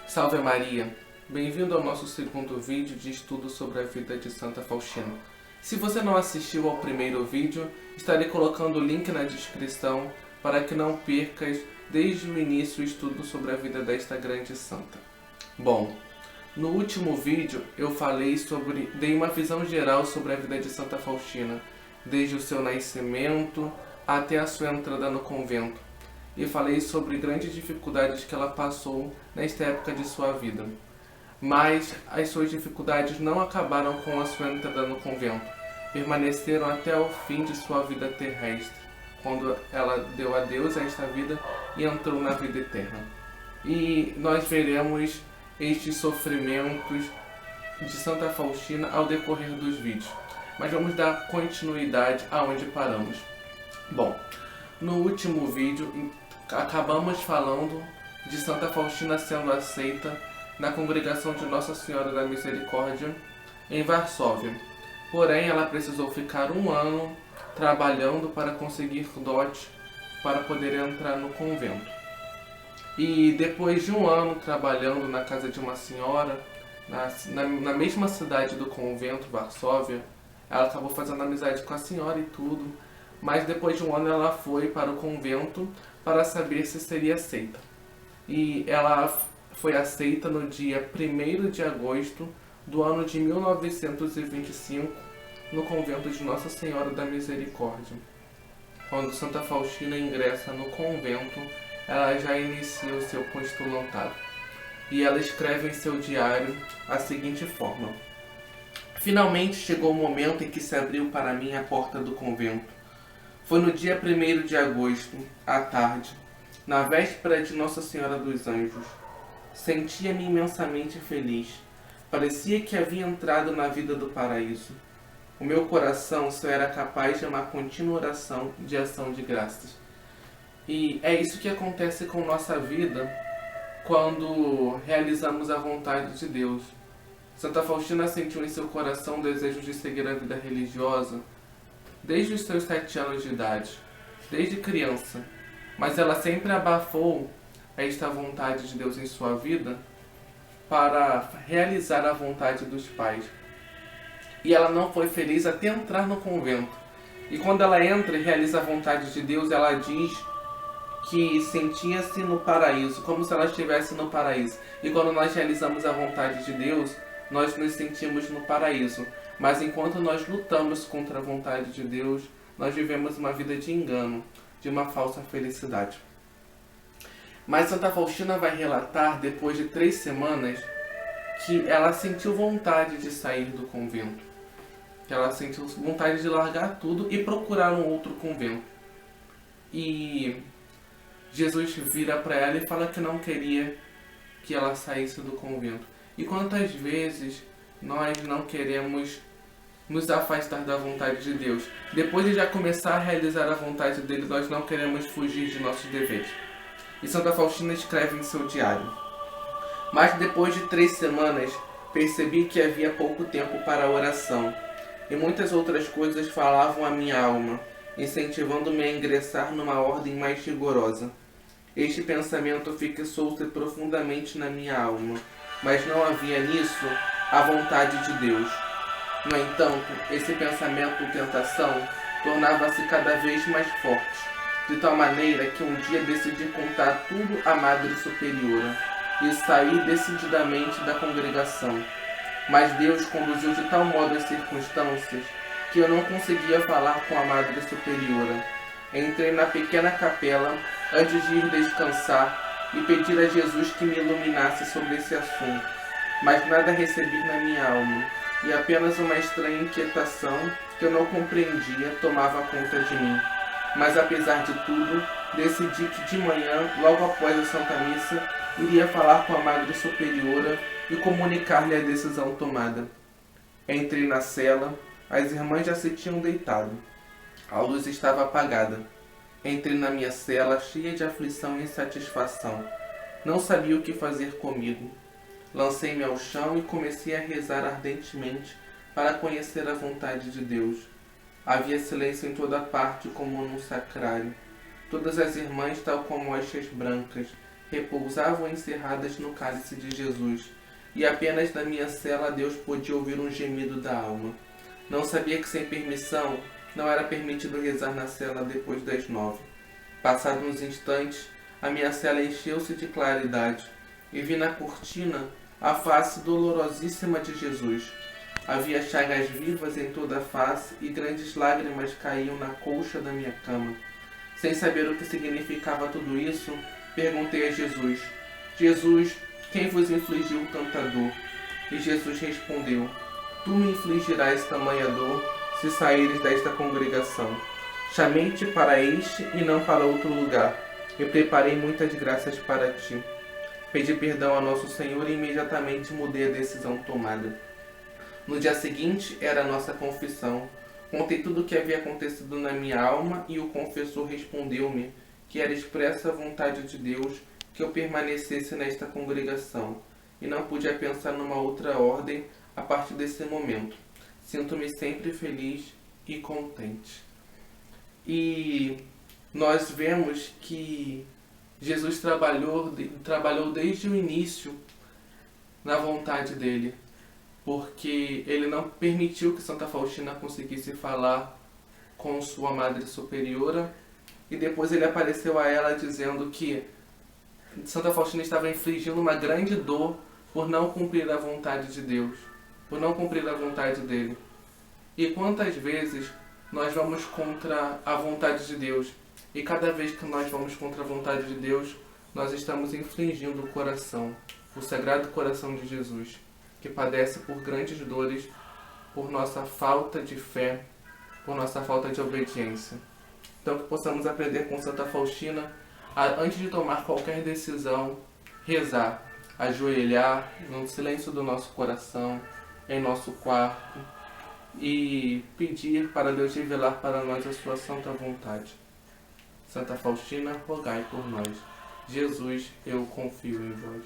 Salve Maria! Bem-vindo ao nosso segundo vídeo de estudo sobre a vida de Santa Faustina. Se você não assistiu ao primeiro vídeo, estarei colocando o link na descrição para que não percas desde o início o estudo sobre a vida desta grande santa. Bom, no último vídeo eu dei uma visão geral sobre a vida de Santa Faustina, desde o seu nascimento até a sua entrada no convento. E falei sobre grandes dificuldades que ela passou nesta época de sua vida. Mas as suas dificuldades não acabaram com a sua entrada no convento. Permaneceram até o fim de sua vida terrestre, quando ela deu adeus a esta vida e entrou na vida eterna. E nós veremos estes sofrimentos de Santa Faustina ao decorrer dos vídeos. Mas vamos dar continuidade aonde paramos. Bom, no último vídeo acabamos falando de Santa Faustina sendo aceita na congregação de Nossa Senhora da Misericórdia em Varsóvia. Porém, ela precisou ficar um ano trabalhando para conseguir dote para poder entrar no convento. E depois de um ano trabalhando na casa de uma senhora, na mesma cidade do convento, Varsóvia, ela acabou fazendo amizade com a senhora e tudo, mas depois de um ano ela foi para o convento para saber se seria aceita. E ela foi aceita no dia 1º de agosto do ano de 1925, no convento de Nossa Senhora da Misericórdia. Quando Santa Faustina ingressa no convento, ela já inicia o seu postulantado. E ela escreve em seu diário a seguinte forma: finalmente chegou o momento em que se abriu para mim a porta do convento. Foi no dia 1º de agosto, à tarde, na véspera de Nossa Senhora dos Anjos. Sentia-me imensamente feliz. Parecia que havia entrado na vida do paraíso. O meu coração só era capaz de uma contínua oração de ação de graças. E é isso que acontece com nossa vida quando realizamos a vontade de Deus. Santa Faustina sentiu em seu coração o desejo de seguir a vida religiosa desde os seus 7 anos de idade, desde criança, mas ela sempre abafou esta vontade de Deus em sua vida para realizar a vontade dos pais. E ela não foi feliz até entrar no convento. E quando ela entra e realiza a vontade de Deus, ela diz que sentia-se no paraíso, como se ela estivesse no paraíso. E quando nós realizamos a vontade de Deus, nós nos sentimos no paraíso. Mas enquanto nós lutamos contra a vontade de Deus, nós vivemos uma vida de engano, de uma falsa felicidade. Mas Santa Faustina vai relatar, depois de 3 semanas, que ela sentiu vontade de sair do convento. Que ela sentiu vontade de largar tudo e procurar um outro convento. E Jesus vira para ela e fala que não queria que ela saísse do convento. E quantas vezes nós não queremos nos afastar da vontade de Deus? Depois de já começar a realizar a vontade dele, nós não queremos fugir de nossos deveres. E Santa Faustina escreve em seu diário: mas depois de 3 semanas, percebi que havia pouco tempo para a oração, e muitas outras coisas falavam à minha alma, incentivando-me a ingressar numa ordem mais rigorosa. Este pensamento fixou-se profundamente na minha alma, mas não havia nisso a vontade de Deus. No entanto, esse pensamento de tentação tornava-se cada vez mais forte, de tal maneira que um dia decidi contar tudo à Madre Superiora e saí decididamente da congregação. Mas Deus conduziu de tal modo as circunstâncias que eu não conseguia falar com a Madre Superiora. Entrei na pequena capela antes de ir descansar e pedir a Jesus que me iluminasse sobre esse assunto. Mas nada recebi na minha alma, e apenas uma estranha inquietação que eu não compreendia tomava conta de mim. Mas apesar de tudo, decidi que de manhã, logo após a Santa Missa, iria falar com a Madre Superiora e comunicar-lhe a decisão tomada. Entrei na cela, as irmãs já se tinham deitado. A luz estava apagada. Entrei na minha cela cheia de aflição e insatisfação. Não sabia o que fazer comigo. Lancei-me ao chão e comecei a rezar ardentemente para conhecer a vontade de Deus. Havia silêncio em toda parte como num sacrário. Todas as irmãs, tal como hóstias brancas, repousavam encerradas no cálice de Jesus, e apenas na minha cela Deus podia ouvir um gemido da alma. Não sabia que sem permissão não era permitido rezar na cela depois das 9. Passados uns instantes, a minha cela encheu-se de claridade, e vi na cortina a face dolorosíssima de Jesus. Havia chagas vivas em toda a face e grandes lágrimas caíam na colcha da minha cama. Sem saber o que significava tudo isso, perguntei a Jesus: Jesus, quem vos infligiu tanta dor? E Jesus respondeu: Tu me infligirás tamanha dor se saíres desta congregação. Chamei-te para este e não para outro lugar, e preparei muitas graças para ti. Pedi perdão a Nosso Senhor e imediatamente mudei a decisão tomada. No dia seguinte era a nossa confissão. Contei tudo o que havia acontecido na minha alma e o confessor respondeu-me que era expressa a vontade de Deus que eu permanecesse nesta congregação e não podia pensar numa outra ordem a partir desse momento. Sinto-me sempre feliz e contente. E nós vemos que Jesus trabalhou desde o início na vontade dele, porque ele não permitiu que Santa Faustina conseguisse falar com sua Madre Superiora, e depois ele apareceu a ela dizendo que Santa Faustina estava infligindo uma grande dor por não cumprir a vontade de Deus, por não cumprir a vontade dele. E quantas vezes nós vamos contra a vontade de Deus, e cada vez que nós vamos contra a vontade de Deus, nós estamos infligindo o coração, o Sagrado Coração de Jesus, que padece por grandes dores, por nossa falta de fé, por nossa falta de obediência. Então que possamos aprender com Santa Faustina a, antes de tomar qualquer decisão, rezar, ajoelhar no silêncio do nosso coração, em nosso quarto, e pedir para Deus revelar para nós a sua santa vontade. Santa Faustina, rogai por nós. Jesus, eu confio em vós.